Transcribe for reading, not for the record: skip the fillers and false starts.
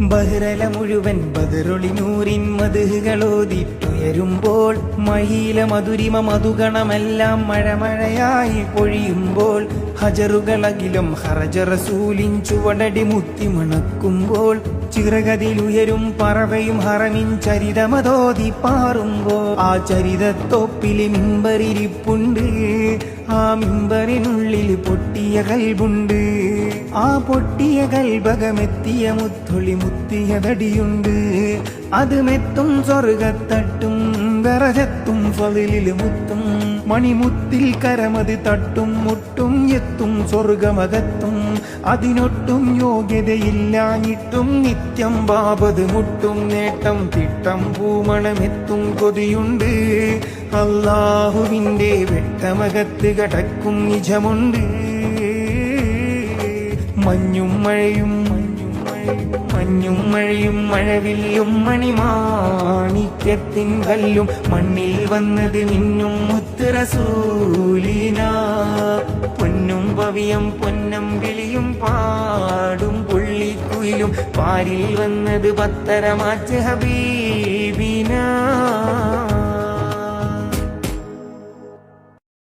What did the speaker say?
ബഹ്റല മുഴുവൻ ബദറൊളി നൂറിൻ മദ്ഹുകളോതിട്ടുയരുമ്പോൾ മഹീല മധുരിമ മധുഗണമെല്ലാം മഴമഴയായി പൊഴിയുമ്പോൾ ഹജറുകളകിലും ഹറജ റസൂലിൻ ചുവടടി മുത്തി മണക്കുമ്പോൾ ചിറകതിലുയരും പറവയും ഹറമിൻ ചരിതമതോതി പാറുമ്പോൾ ആ ചരിതത്തൊപ്പില് മിമ്പറിരിപ്പുണ്ട്. ആ മിമ്പറിനുള്ളിൽ പൊട്ടിയ കൽബുണ്ട്. ആ പൊട്ടിയ കൽബകമെത്തിയ മുത്തൊളി മുത്തിയതടിയുണ്ട്. അത് മെത്തും സ്വർഗത്തട്ടും ദറജത്തും ഫളിലില് മുത്തും മണിമുത്തിൽ കരമത് തട്ടും മുട്ടും എത്തും സ്വർഗമകത്തും. അതിനൊട്ടും യോഗ്യതയില്ലാഞ്ഞിട്ടും നിത്യം ബാബത് മുട്ടും നേട്ടം തിട്ടം പൂമണമെത്തും കൊതിയുണ്ട്. അല്ലാഹുവിന്റെ വെട്ടമകത്ത് കടക്കും നിജമുണ്ട്. മഞ്ഞും മഴയും മഞ്ഞും മഴയും മഴവില്ലും മണിമാണിക്യത്തിൻ കല്ലും മണ്ണിൽ വന്നത് മിന്നും മുത്ത് റസൂലിന. പൊന്നും പവിയം പൊന്നം വിളിയും പാടും പുള്ളിക്കുയിലും പാരിൽ വന്നത് പത്തരമാച്ച് ഹബീബിന.